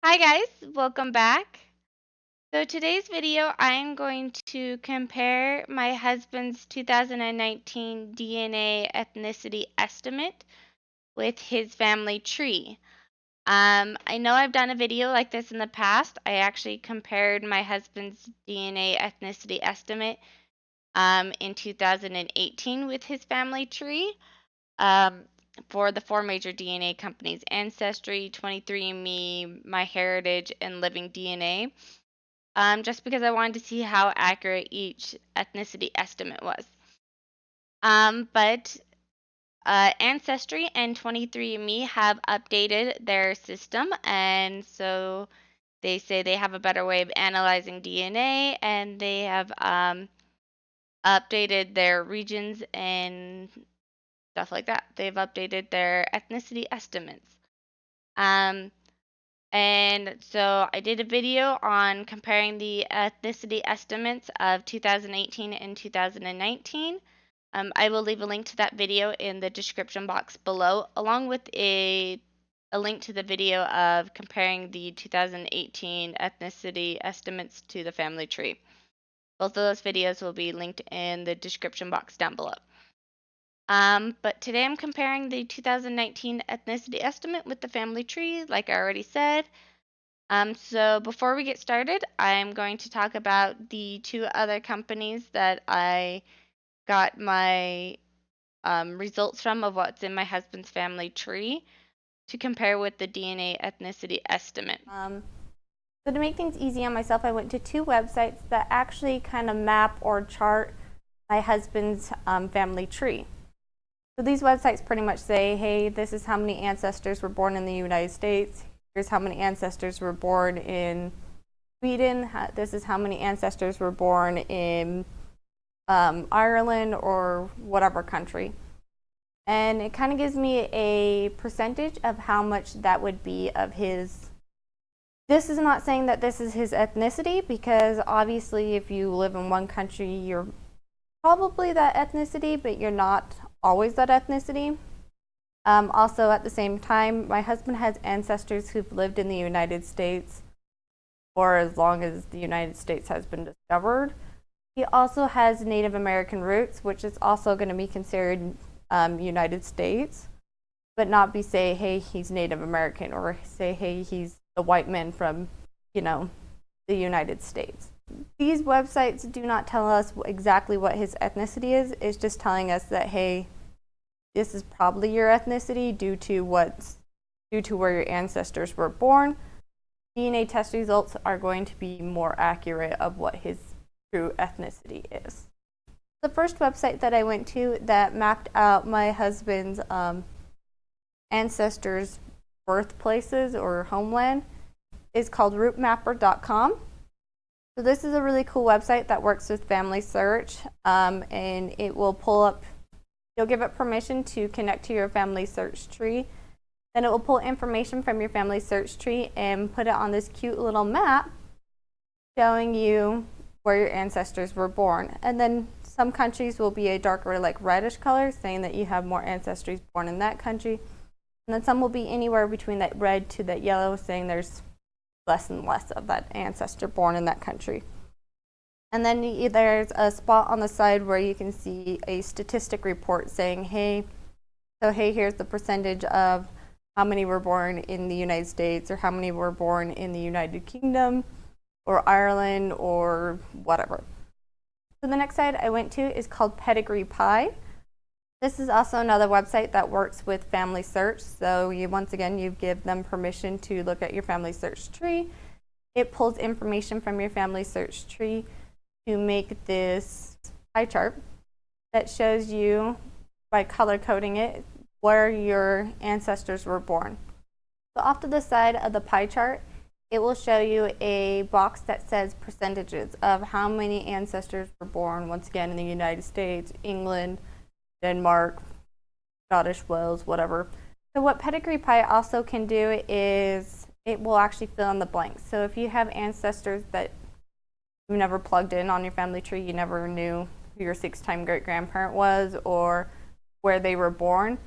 Hi guys, welcome back. So today's video, I'm going to compare my husband's 2019 DNA ethnicity estimate with his family tree. I know I've done a video like this in the past. I actually compared my husband's DNA ethnicity estimate in 2018 with his family tree. Um, for the four major DNA companies: Ancestry, 23andMe, MyHeritage, and Living DNA, just because I wanted to see how accurate each ethnicity estimate was. But Ancestry and 23andMe have updated their system, and so they say they have a better way of analyzing DNA, and they have updated their regions and stuff like that. They've updated their ethnicity estimates. Um, and so I did a video on comparing the ethnicity estimates of 2018 and 2019. I will leave a link to that video in the description box below, along with a link to the video of comparing the 2018 ethnicity estimates to the family tree. Both of those videos will be linked in the description box down below. But today I'm comparing the 2019 ethnicity estimate with the family tree, like I already said. So before we get started, I'm going to talk about the two other companies that I got my results from of what's in my husband's family tree to compare with the DNA ethnicity estimate. So to make things easy on myself, I went to two websites that actually kind of map or chart my husband's family tree. So these websites pretty much say, hey, this is how many ancestors were born in the United States. Here's how many ancestors were born in Sweden. This is how many ancestors were born in Ireland or whatever country. And it kind of gives me a percentage of how much that would be of his. This is not saying that this is his ethnicity, because obviously if you live in one country, you're probably that ethnicity, but you're not always that ethnicity. Also, at the same time, my husband has ancestors who've lived in the United States for as long as the United States has been discovered. He also has Native American roots, which is also going to be considered United States, but not be say, hey, he's Native American, or say, hey, he's the white man from, the United States. These websites do not tell us exactly what his ethnicity is. It's just telling us that, hey, this is probably your ethnicity due to where your ancestors were born. DNA test results are going to be more accurate of what his true ethnicity is. The first website that I went to that mapped out my husband's ancestors' birthplaces or homeland is called rootmapper.com. So this is a really cool website that works with family search, and it will pull up, you'll give it permission to connect to your family search tree. Then it will pull information from your family search tree and put it on this cute little map showing you where your ancestors were born. And then some countries will be a darker, like reddish color, saying that you have more ancestors born in that country. And then some will be anywhere between that red to that yellow, saying there's less and less of that ancestor born in that country. And then there's a spot on the side where you can see a statistic report saying, hey, here's the percentage of how many were born in the United States, or how many were born in the United Kingdom or Ireland or whatever. So the next site I went to is called Pedigree-pie. This is also another website that works with family search. So once again, you give them permission to look at your family search tree. It pulls information from your family search tree to make this pie chart that shows you, by color coding it, where your ancestors were born. So off to the side of the pie chart, it will show you a box that says percentages of how many ancestors were born, once again, in the United States, England, Denmark, Scottish Wales, whatever. So what Pedigree-pie also can do is it will actually fill in the blanks. So if you have ancestors that you never plugged in on your family tree, you never knew who your 6-time great-grandparent was or where they were born,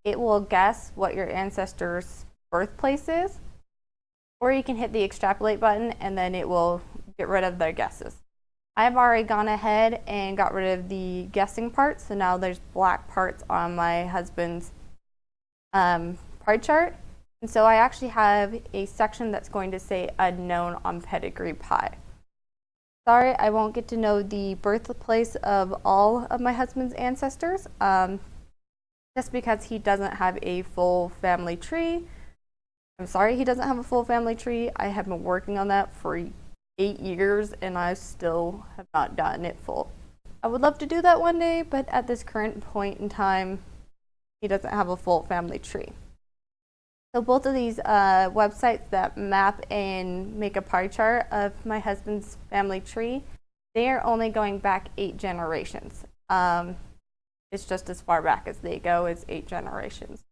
it will guess what your ancestors' birthplace is. or you can hit the extrapolate button and then it will get rid of their guesses. I've already gone ahead and got rid of the guessing part, so now there's black parts on my husband's pie chart. And so I actually have a section that's going to say unknown on Pedigree-pie. Sorry, I won't get to know the birthplace of all of my husband's ancestors, just because he doesn't have a full family tree. I'm sorry he doesn't have a full family tree. I have been working on that for 8 years and I still have not gotten it full. I would love to do that one day, but at this current point in time, he doesn't have a full family tree. So both of these websites that map and make a pie chart of my husband's family tree, they are only going back 8 generations. It's just as far back as they go is 8 generations.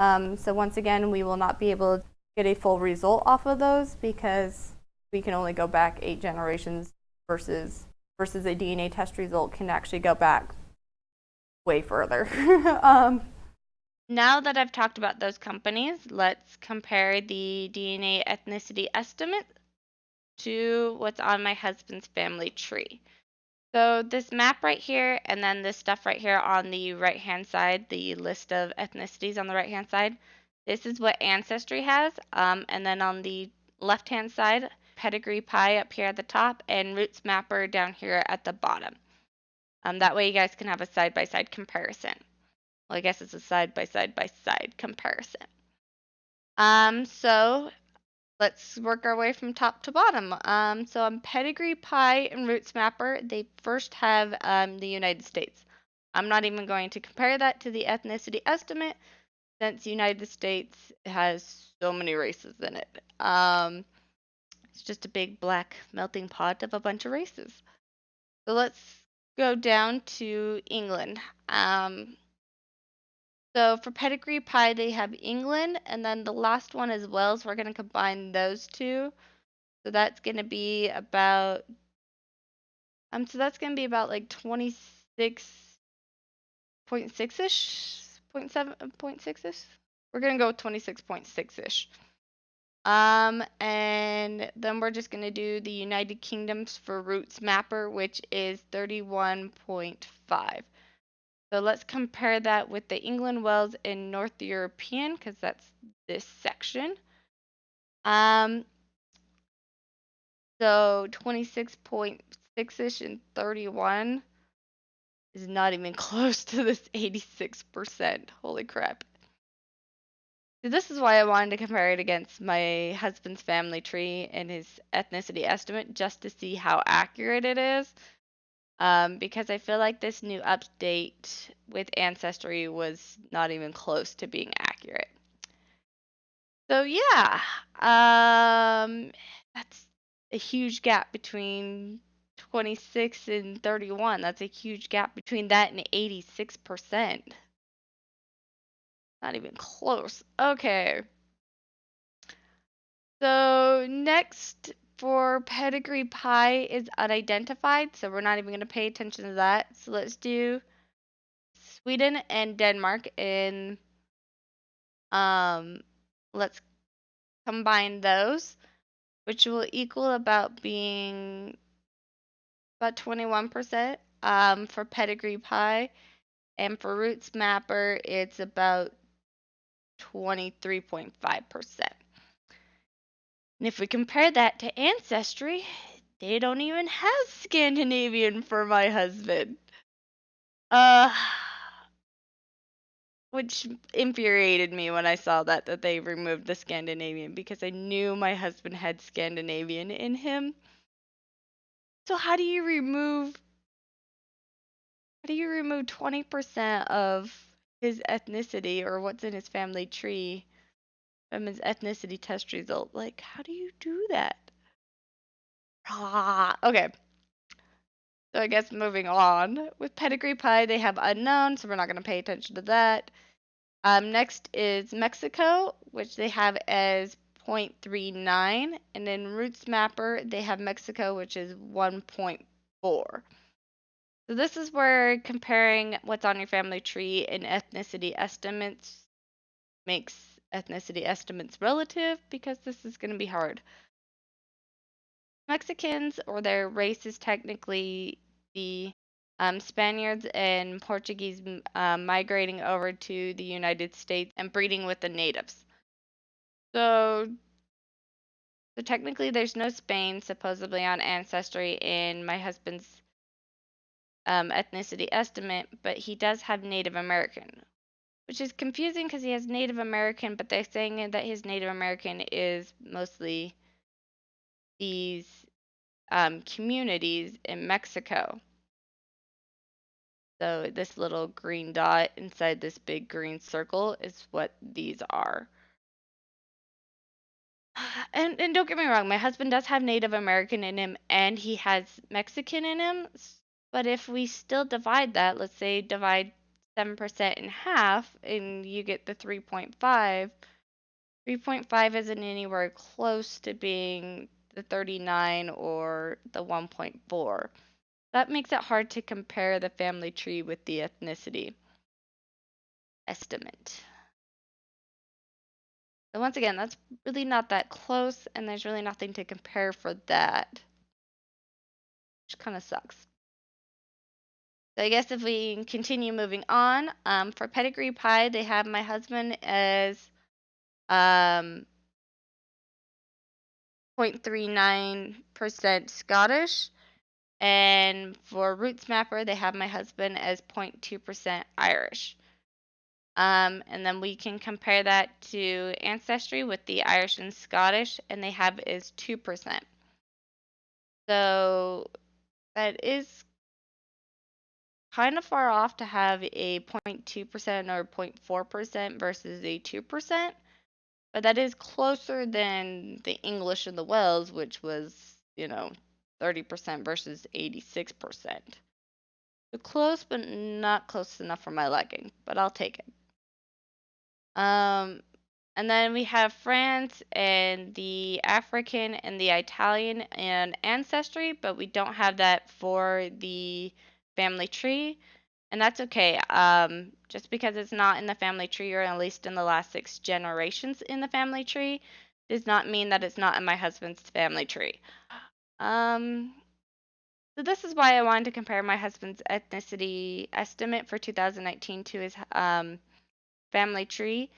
So once again, we will not be able to get a full result off of those because we can only go back 8 generations versus a DNA test result can actually go back way further. Now that I've talked about those companies, let's compare the DNA ethnicity estimate to what's on my husband's family tree. So this map right here, and then this stuff right here on the right-hand side, the list of ethnicities on the right-hand side, this is what Ancestry has. And then on the left-hand side, Pedigree-pie up here at the top, and Roots Mapper down here at the bottom. That way you guys can have a side-by-side comparison. Well, I guess it's a side-by-side comparison. So let's work our way from top to bottom. So on Pedigree-pie and Roots Mapper, they first have the United States. I'm not even going to compare that to the ethnicity estimate since the United States has so many races in it. It's just a big black melting pot of a bunch of races. So let's go down to England. So for Pedigree-pie, they have England, and then the last one is Wales. We're going to combine those two. So that's going to be about like 26.6-ish, 0.7.6-ish. We're going to go with 26.6-ish. And then we're just going to do the United Kingdoms for Roots Mapper, which is 31.5. So let's compare that with the England, Wales, and North European, because that's this section. So 26.6-ish and 31 is not even close to this 86%. Holy crap. So this is why I wanted to compare it against my husband's family tree and his ethnicity estimate, just to see how accurate it is. Because I feel like this new update with Ancestry was not even close to being accurate. So yeah, that's a huge gap between 26 and 31. That's a huge gap between that and 86%. Not even close. Okay. So next for Pedigree-pie is unidentified, so we're not even going to pay attention to that. So let's do Sweden and Denmark in let's combine those, which will equal about being about 21% for Pedigree-pie, and for Roots Mapper it's about 23.5%. And if we compare that to Ancestry, they don't even have Scandinavian for my husband. Which infuriated me when I saw that they removed the Scandinavian, because I knew my husband had Scandinavian in him. So how do you remove 20% of his ethnicity, or what's in his family tree, from his ethnicity test result? Like, how do you do that? Okay. So I guess moving on. With Pedigree-pie, they have unknown, so we're not going to pay attention to that. Next is Mexico, which they have as 0.39, and then Roots Mapper, they have Mexico, which is 1.4. So this is where comparing what's on your family tree and ethnicity estimates makes ethnicity estimates relative because this is going to be hard. Mexicans, or their race, is technically the Spaniards and Portuguese migrating over to the United States and breeding with the natives. So, so technically, there's no Spain supposedly on Ancestry in my husband's ethnicity estimate, but he does have Native American, which is confusing because he has Native American, but they're saying that his Native American is mostly these communities in Mexico. So this little green dot inside this big green circle is what these are. And don't get me wrong, my husband does have Native American in him and he has Mexican in him. But if we still divide that, let's say divide 7% in half and you get the 3.5, 3.5 isn't anywhere close to being the 39 or the 1.4. That makes it hard to compare the family tree with the ethnicity estimate. So once again, that's really not that close, and there's really nothing to compare for that, which kind of sucks. So I guess if we continue moving on, for Pedigree Pie, they have my husband as 0.39% Scottish, and for Roots Mapper, they have my husband as 0.2% Irish. And then we can compare that to Ancestry with the Irish and Scottish, and they have is 2%. So that is kind of far off to have a 0.2% or 0.4% versus a 2%, but that is closer than the English and the Welsh, which was, 30% versus 86%. So close, but not close enough for my liking, but I'll take it. And then we have France and the African and the Italian and Ancestry, but we don't have that for the family tree. And that's okay. Just because it's not in the family tree, or at least in the last 6 generations in the family tree, does not mean that it's not in my husband's family tree. So this is why I wanted to compare my husband's ethnicity estimate for 2019 to his family tree,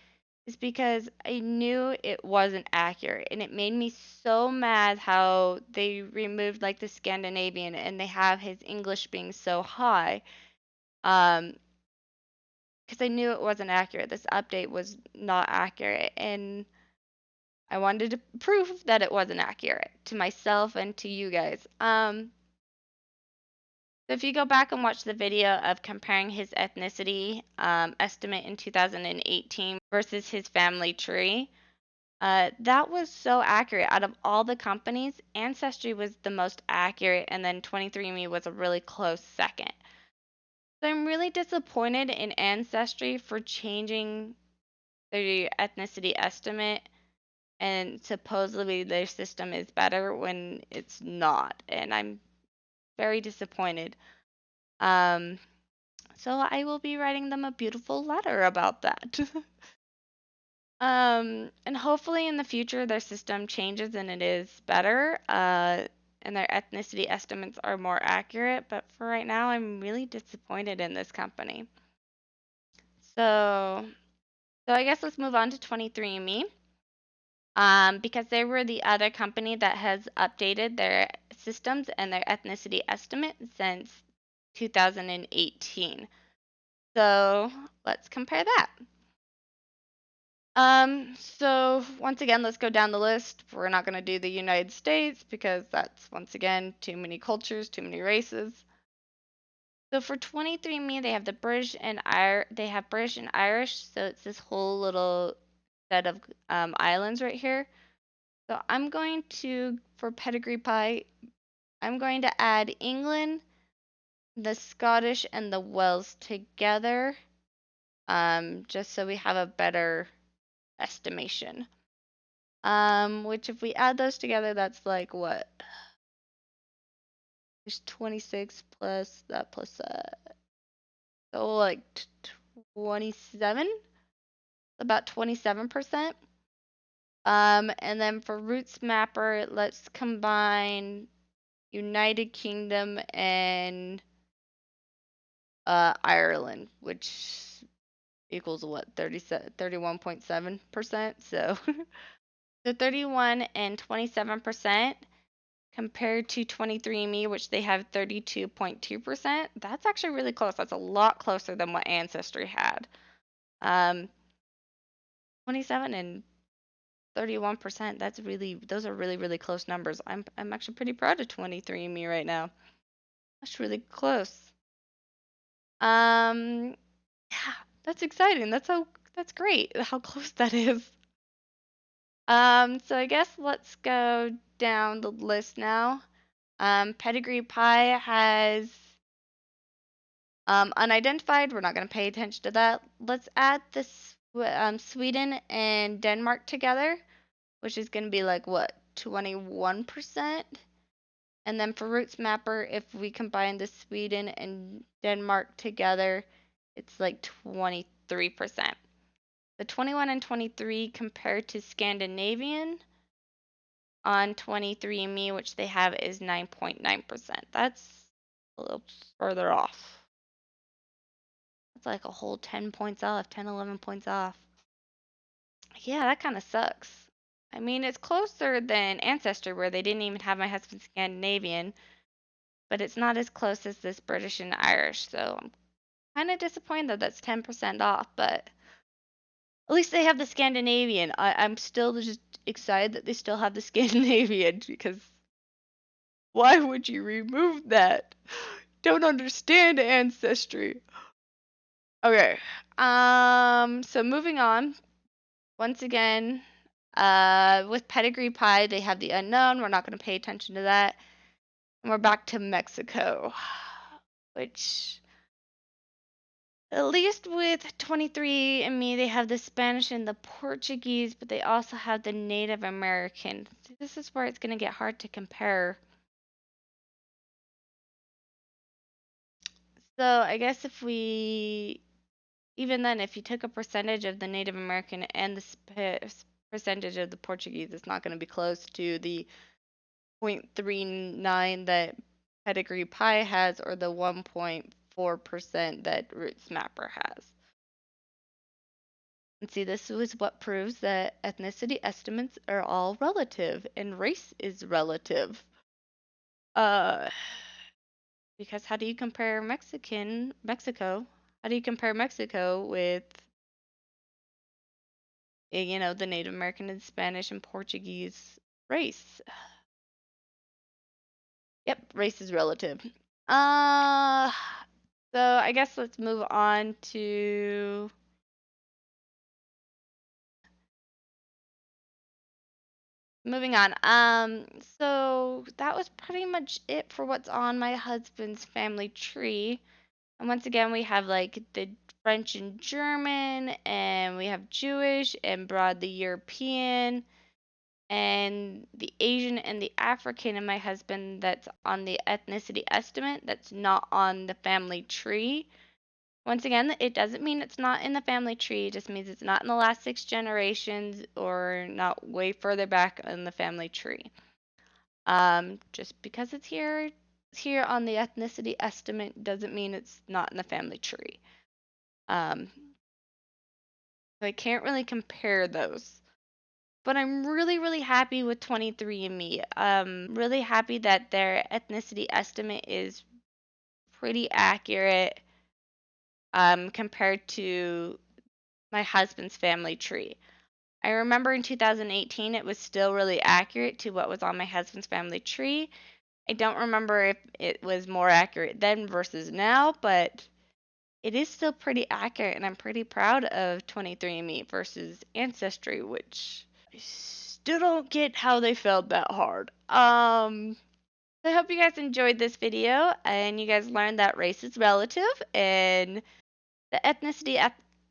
is because I knew it wasn't accurate, and it made me so mad how they removed like the Scandinavian and they have his English being so high. Because I knew it wasn't accurate. This update was not accurate, and I wanted to prove that it wasn't accurate to myself and to you guys. So if you go back and watch the video of comparing his ethnicity estimate in 2018 versus his family tree, that was so accurate. Out of all the companies, Ancestry was the most accurate, and then 23andMe was a really close second. So I'm really disappointed in Ancestry for changing their ethnicity estimate, and supposedly their system is better when it's not, and I'm very disappointed. Um, so I will be writing them a beautiful letter about that. And hopefully in the future their system changes and it is better, and their ethnicity estimates are more accurate. But for right now, I'm really disappointed in this company. So, so I guess let's move on to 23andMe, because they were the other company that has updated their systems and their ethnicity estimate since 2018. So let's compare that. So once again, let's go down the list. We're not going to do the United States because that's, once again, too many cultures, too many races. So for 23andMe, they have the British and they have British and Irish, so it's this whole little set of islands right here. So I'm going to, for Pedigree-pie, I'm going to add England, the Scottish, and the Welsh together, just so we have a better estimation. Which if we add those together, that's like what? There's 26 plus that plus that. So like 27? about 27%. And then for Roots Mapper, let's combine United Kingdom and Ireland, which equals what, 31.7%. So the 31 and 27% compared to 23andMe, which they have 32.2%. That's actually really close. That's a lot closer than what Ancestry had. 27 and 31%. Those are really, really close numbers. I'm actually pretty proud of 23andMe right now. That's really close. Yeah, that's exciting. That's great how close that is. So I guess let's go down the list now. Pedigree-pie has unidentified. We're not going to pay attention to that. Let's add this Sweden and Denmark together, which is going to be like what, 21%? And then for Roots Mapper, if we combine the Sweden and Denmark together, it's like 23%. The 21 and 23 compared to Scandinavian on 23andMe, which they have, is 9.9%. That's a little further off. That's like a whole 10 points off, 10, 11 points off. Yeah, that kind of sucks. I mean, it's closer than Ancestry, where they didn't even have my husband Scandinavian, but it's not as close as this British and Irish, so I'm kind of disappointed that that's 10% off, but at least they have the Scandinavian. I'm still just excited that they still have the Scandinavian, because why would you remove that? Don't understand Ancestry. Okay. So moving on. Once again, with Pedigree-pie, they have the unknown. We're not going to pay attention to that. And we're back to Mexico, which, at least with 23andMe, they have the Spanish and the Portuguese, but they also have the Native American. This is where it's going to get hard to compare. So I guess even then, if you took a percentage of the Native American and the percentage of the Portuguese, it's not going to be close to the 0.39 that Pedigree-pie has, or the 1.4% that Roots Mapper has. And see, this is what proves that ethnicity estimates are all relative, and race is relative. Uh, because how do you compare Mexico? How do you compare Mexico with, the Native American and Spanish and Portuguese race? Yep, race is relative. Uh, so I guess let's move on to moving on. So that was pretty much it for what's on my husband's family tree. And once again, we have like the French and German, and we have Jewish and broadly European, and the Asian and the African in my husband that's on the ethnicity estimate, that's not on the family tree. Once again, it doesn't mean it's not in the family tree, it just means it's not in the last 6 generations or not way further back in the family tree. Just because it's here on the ethnicity estimate doesn't mean it's not in the family tree. So I can't really compare those. But I'm really, really happy with 23andMe. Really happy that their ethnicity estimate is pretty accurate compared to my husband's family tree. I remember in 2018 it was still really accurate to what was on my husband's family tree. I don't remember if it was more accurate then versus now, but it is still pretty accurate, and I'm pretty proud of 23andMe versus Ancestry, which I still don't get how they failed that hard. I hope you guys enjoyed this video and you guys learned that race is relative and the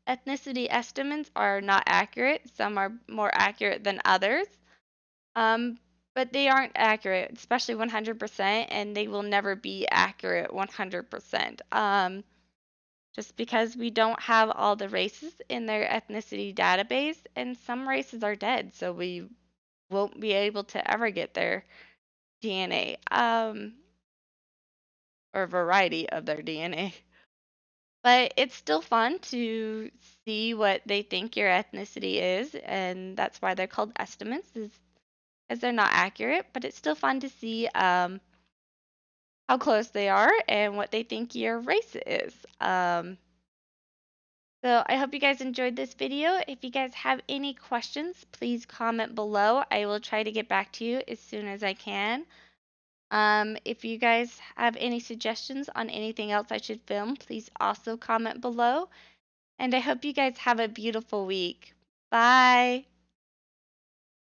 ethnicity estimates are not accurate. Some are more accurate than others. Um, but they aren't accurate, especially 100%, and they will never be accurate 100%. just because we don't have all the races in their ethnicity database, and some races are dead, so we won't be able to ever get their DNA, or variety of their DNA. But it's still fun to see what they think your ethnicity is, and that's why they're called estimates, is as they're not accurate, but it's still fun to see how close they are and what they think your race is. So I hope you guys enjoyed this video. If you guys have any questions, please comment below. I will try to get back to you as soon as I can. If you guys have any suggestions on anything else I should film, please also comment below. And I hope you guys have a beautiful week. Bye.